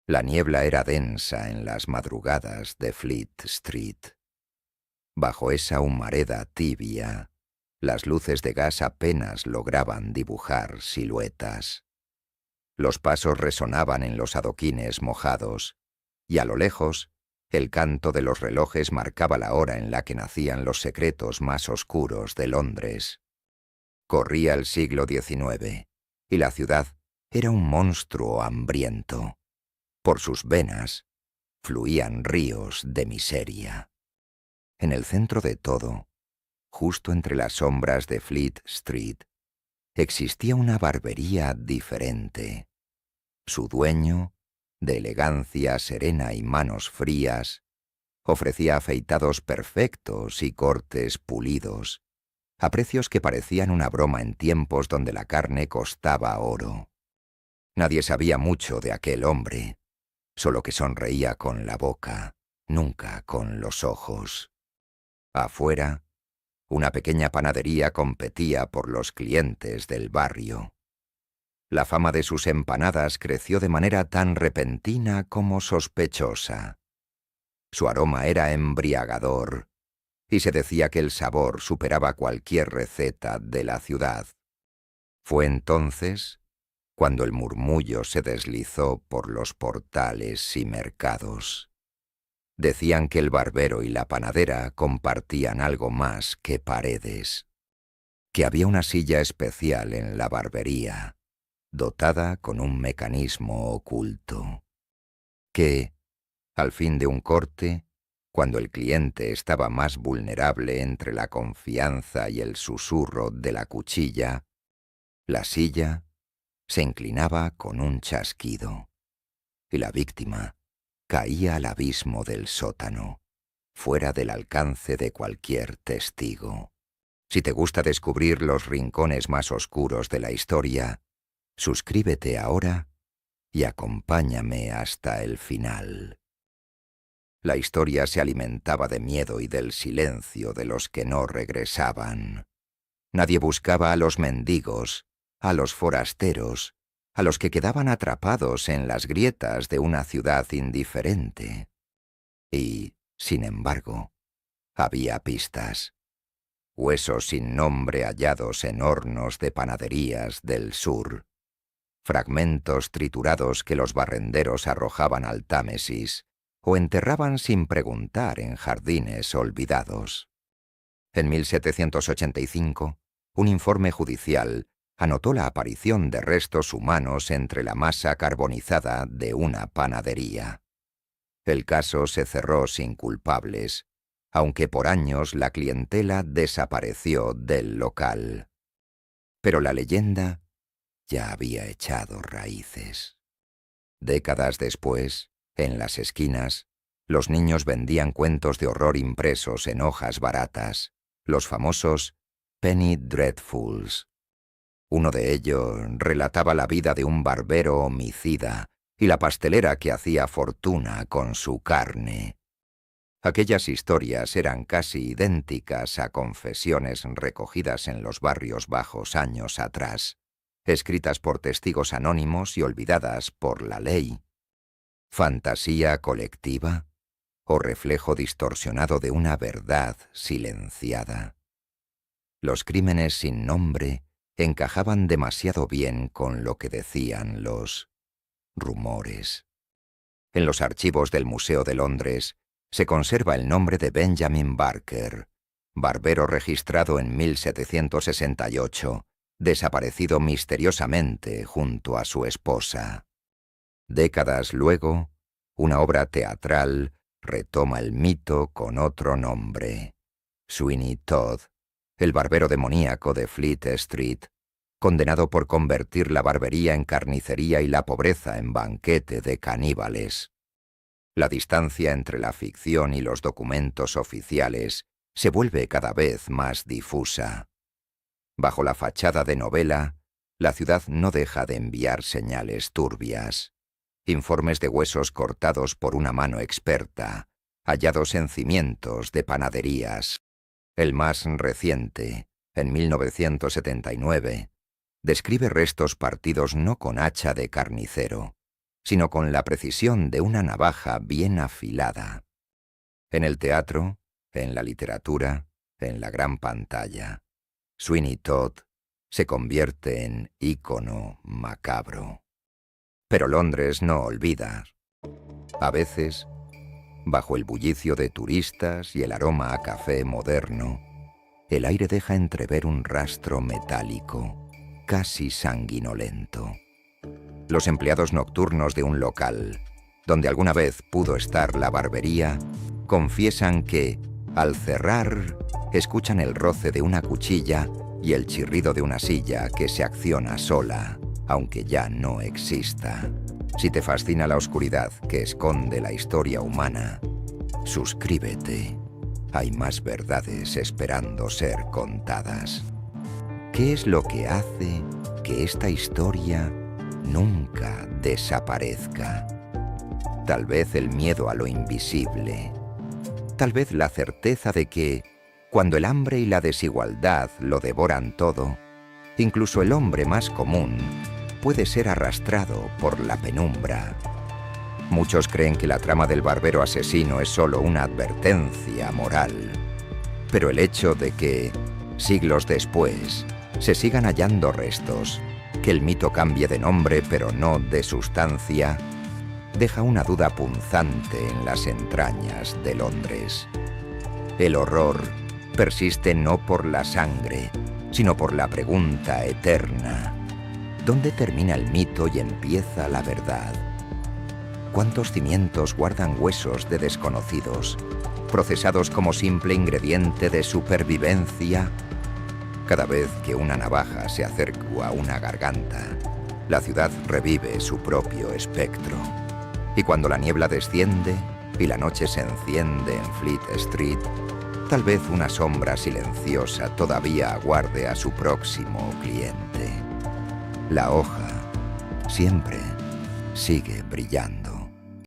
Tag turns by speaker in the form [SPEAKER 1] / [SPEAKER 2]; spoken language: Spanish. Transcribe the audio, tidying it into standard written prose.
[SPEAKER 1] La niebla era densa en las madrugadas de Fleet Street. Bajo esa humareda tibia, las luces de gas apenas lograban dibujar siluetas. Los pasos resonaban en los adoquines mojados, y a lo lejos, el canto de los relojes marcaba la hora en la que nacían los secretos más oscuros de Londres. Corría el siglo XIX, y la ciudad era un monstruo hambriento. Por sus venas fluían ríos de miseria. En el centro de todo, justo entre las sombras de Fleet Street, existía una barbería diferente. Su dueño, de elegancia serena y manos frías, ofrecía afeitados perfectos y cortes pulidos, a precios que parecían una broma en tiempos donde la carne costaba oro. Nadie sabía mucho de aquel hombre, solo que sonreía con la boca, nunca con los ojos. Afuera, una pequeña panadería competía por los clientes del barrio. La fama de sus empanadas creció de manera tan repentina como sospechosa. Su aroma era embriagador, y se decía que el sabor superaba cualquier receta de la ciudad. Fue entonces cuando el murmullo se deslizó por los portales y mercados. Decían que el barbero y la panadera compartían algo más que paredes, que había una silla especial en la barbería, dotada con un mecanismo oculto, que, al fin de un corte, cuando el cliente estaba más vulnerable entre la confianza y el susurro de la cuchilla, la silla se inclinaba con un chasquido, y la víctima caía al abismo del sótano, fuera del alcance de cualquier testigo. Si te gusta descubrir los rincones más oscuros de la historia, suscríbete ahora y acompáñame hasta el final. La historia se alimentaba de miedo y del silencio de los que no regresaban. Nadie buscaba a los mendigos, a los forasteros, a los que quedaban atrapados en las grietas de una ciudad indiferente. Y, sin embargo, había pistas. Huesos sin nombre hallados en hornos de panaderías del sur. Fragmentos triturados que los barrenderos arrojaban al Támesis o enterraban sin preguntar en jardines olvidados. En 1785, un informe judicial anotó la aparición de restos humanos entre la masa carbonizada de una panadería. El caso se cerró sin culpables, aunque por años la clientela desapareció del local. Pero la leyenda ya había echado raíces. Décadas después, en las esquinas, los niños vendían cuentos de horror impresos en hojas baratas, los famosos Penny Dreadfuls. Uno de ellos relataba la vida de un barbero homicida y la pastelera que hacía fortuna con su carne. Aquellas historias eran casi idénticas a confesiones recogidas en los barrios bajos años atrás, escritas por testigos anónimos y olvidadas por la ley. ¿Fantasía colectiva o reflejo distorsionado de una verdad silenciada? Los crímenes sin nombre encajaban demasiado bien con lo que decían los rumores. En los archivos del Museo de Londres se conserva el nombre de Benjamin Barker, barbero registrado en 1768, desaparecido misteriosamente junto a su esposa. Décadas luego, una obra teatral retoma el mito con otro nombre: Sweeney Todd, el barbero demoníaco de Fleet Street, condenado por convertir la barbería en carnicería y la pobreza en banquete de caníbales. La distancia entre la ficción y los documentos oficiales se vuelve cada vez más difusa. Bajo la fachada de novela, la ciudad no deja de enviar señales turbias. Informes de huesos cortados por una mano experta, hallados en cimientos de panaderías. El más reciente, en 1979, describe restos partidos no con hacha de carnicero, sino con la precisión de una navaja bien afilada. En el teatro, en la literatura, en la gran pantalla, Sweeney Todd se convierte en ícono macabro. Pero Londres no olvida. A veces, bajo el bullicio de turistas y el aroma a café moderno, el aire deja entrever un rastro metálico, casi sanguinolento. Los empleados nocturnos de un local, donde alguna vez pudo estar la barbería, confiesan que, al cerrar, escuchan el roce de una cuchilla y el chirrido de una silla que se acciona sola, aunque ya no exista. Si te fascina la oscuridad que esconde la historia humana, suscríbete. Hay más verdades esperando ser contadas. ¿Qué es lo que hace que esta historia nunca desaparezca? Tal vez el miedo a lo invisible. Tal vez la certeza de que, cuando el hambre y la desigualdad lo devoran todo, incluso el hombre más común puede ser arrastrado por la penumbra. Muchos creen que la trama del barbero asesino es solo una advertencia moral. Pero el hecho de que, siglos después, se sigan hallando restos, que el mito cambie de nombre pero no de sustancia, deja una duda punzante en las entrañas de Londres. El horror persiste no por la sangre, sino por la pregunta eterna: ¿dónde termina el mito y empieza la verdad? ¿Cuántos cimientos guardan huesos de desconocidos, procesados como simple ingrediente de supervivencia? Cada vez que una navaja se acerca a una garganta, la ciudad revive su propio espectro. Y cuando la niebla desciende y la noche se enciende en Fleet Street, tal vez una sombra silenciosa todavía aguarde a su próximo cliente. La hoja siempre sigue brillando.